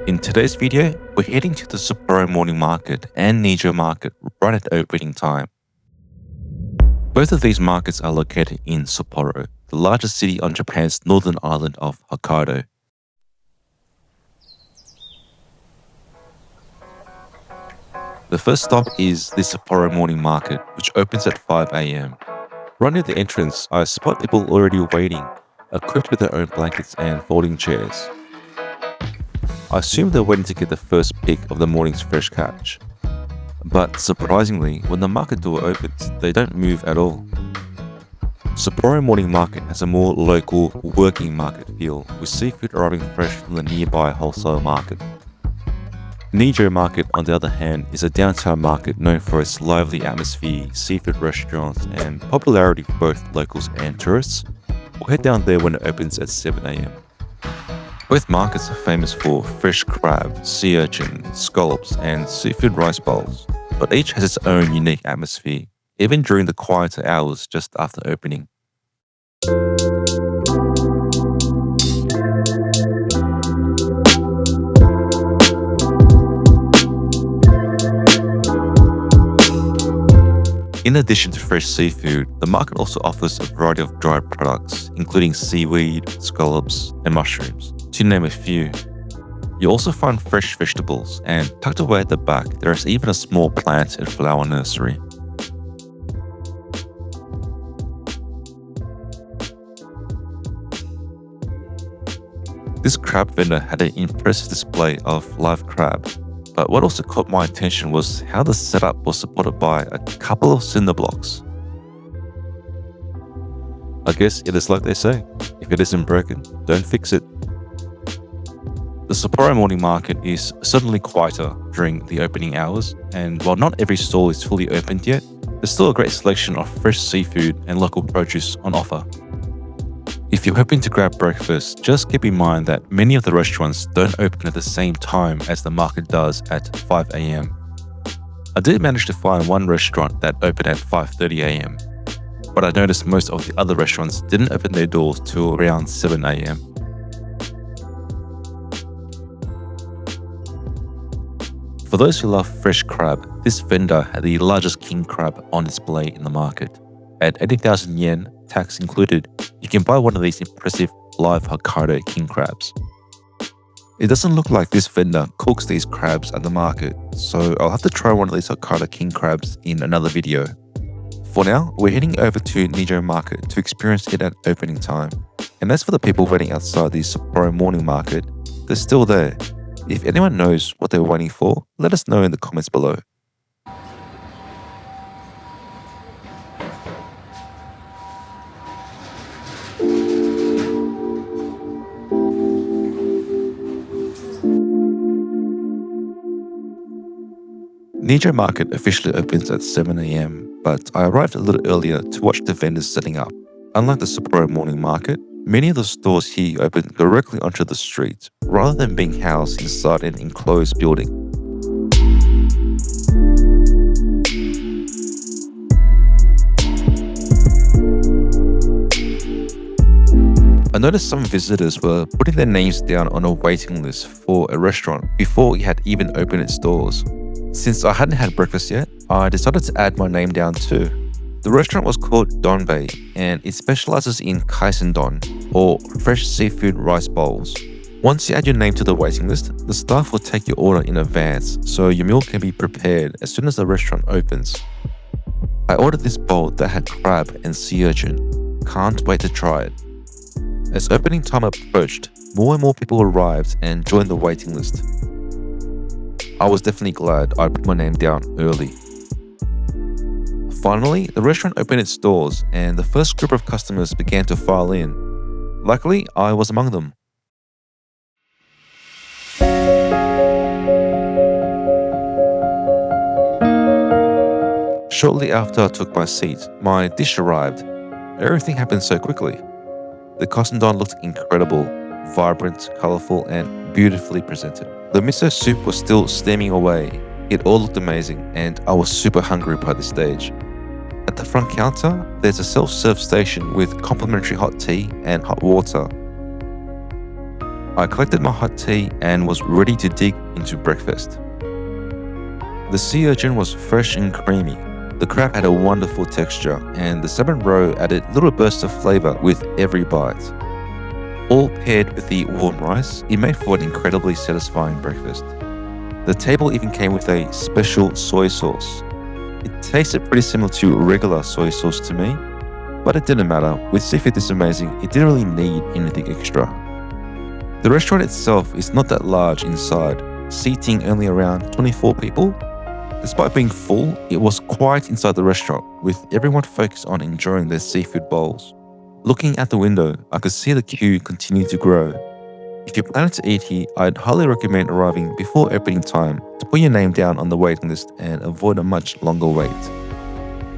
In today's video, we're heading to the Sapporo Morning Market and Nijo Market right at opening time. Both of these markets are located in Sapporo, the largest city on Japan's northern island of Hokkaido. The first stop is the Sapporo Morning Market, which opens at 5 a.m. Right near the entrance, I spot people already waiting, equipped with their own blankets and folding chairs. I assume they're waiting to get the first pick of the morning's fresh catch. But surprisingly, when the market door opens, they don't move at all. Sapporo Morning Market has a more local, working market feel, with seafood arriving fresh from the nearby wholesale market. Nijo Market, on the other hand, is a downtown market known for its lively atmosphere, seafood restaurants, and popularity for both locals and tourists. We'll head down there when it opens at 7 a.m. Both markets are famous for fresh crab, sea urchin, scallops, and seafood rice bowls, but each has its own unique atmosphere, even during the quieter hours just after opening. In addition to fresh seafood, the market also offers a variety of dried products, including seaweed, scallops, and mushrooms, to name a few. You'll also find fresh vegetables, and tucked away at the back, there is even a small plant and flower nursery. This crab vendor had an impressive display of live crab. But what also caught my attention was how the setup was supported by a couple of cinder blocks. I guess it is like they say, if it isn't broken, don't fix it. The Sapporo Morning Market is certainly quieter during the opening hours, and while not every stall is fully opened yet, there's still a great selection of fresh seafood and local produce on offer. If you're hoping to grab breakfast, just keep in mind that many of the restaurants don't open at the same time as the market does at 5 a.m. I did manage to find one restaurant that opened at 5:30 a.m, but I noticed most of the other restaurants didn't open their doors till around 7 a.m. For those who love fresh crab, this vendor had the largest king crab on display in the market. At 80,000 yen, tax included, you can buy one of these impressive live Hokkaido king crabs. It doesn't look like this vendor cooks these crabs at the market, so I'll have to try one of these Hokkaido king crabs in another video. For now, we're heading over to Nijo Market to experience it at opening time. And as for the people waiting outside the Sapporo Morning Market, they're still there. If anyone knows what they're waiting for, let us know in the comments below. Nijo Market officially opens at 7 a.m, but I arrived a little earlier to watch the vendors setting up. Unlike the Sapporo Morning Market, many of the stores here open directly onto the street, rather than being housed inside an enclosed building. I noticed some visitors were putting their names down on a waiting list for a restaurant before it had even opened its doors. Since I hadn't had breakfast yet, I decided to add my name down too. The restaurant was called Donbei, and it specializes in kaisen don, or fresh seafood rice bowls. Once you add your name to the waiting list, the staff will take your order in advance, so your meal can be prepared as soon as the restaurant opens. I ordered this bowl that had crab and sea urchin. Can't wait to try it. As opening time approached, more and more people arrived and joined the waiting list. I was definitely glad I put my name down early. Finally, the restaurant opened its doors and the first group of customers began to file in. Luckily, I was among them. Shortly after I took my seat, my dish arrived. Everything happened so quickly. The kaisen don looked incredible, vibrant, colorful, and beautifully presented. The miso soup was still steaming away. It all looked amazing, and I was super hungry by this stage. At the front counter, there's a self-serve station with complimentary hot tea and hot water. I collected my hot tea and was ready to dig into breakfast. The sea urchin was fresh and creamy. The crab had a wonderful texture, and the salmon roe added little bursts of flavor with every bite. All paired with the warm rice, it made for an incredibly satisfying breakfast. The table even came with a special soy sauce. It tasted pretty similar to regular soy sauce to me, but it didn't matter. With seafood this amazing, it didn't really need anything extra. The restaurant itself is not that large inside, seating only around 24 people. Despite being full, it was quiet inside the restaurant, with everyone focused on enjoying their seafood bowls. Looking out the window, I could see the queue continue to grow. If you're planning to eat here, I'd highly recommend arriving before opening time to put your name down on the waiting list and avoid a much longer wait.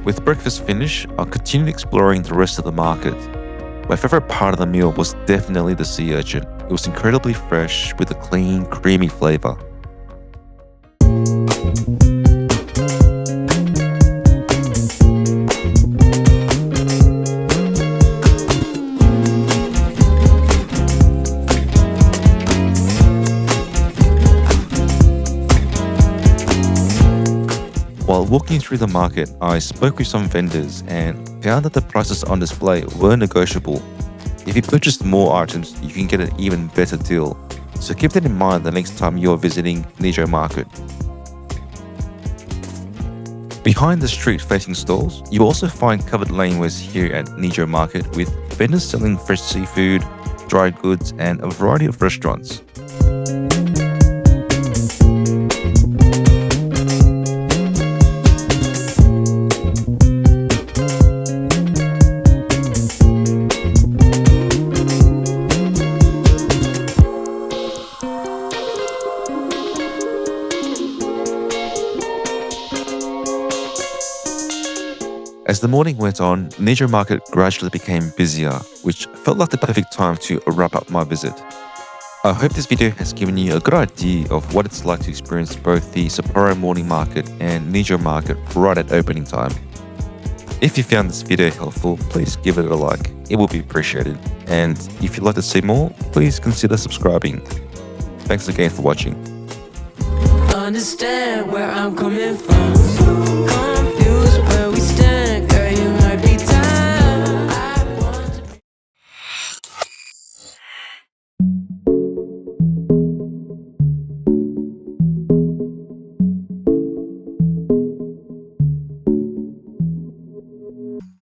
With breakfast finished, I continued exploring the rest of the market. My favorite part of the meal was definitely the sea urchin. It was incredibly fresh with a clean, creamy flavor. While walking through the market, I spoke with some vendors and found that the prices on display were negotiable. If you purchased more items, you can get an even better deal. So keep that in mind the next time you're visiting Nijo Market. Behind the street-facing stalls, you also find covered laneways here at Nijo Market with vendors selling fresh seafood, dried goods, and a variety of restaurants. As the morning went on, Nijo Market gradually became busier, which felt like the perfect time to wrap up my visit. I hope this video has given you a good idea of what it's like to experience both the Sapporo Morning Market and Nijo Market right at opening time. If you found this video helpful, please give it a like, it will be appreciated. And if you'd like to see more, please consider subscribing. Thanks again for watching. Understand where I'm coming from.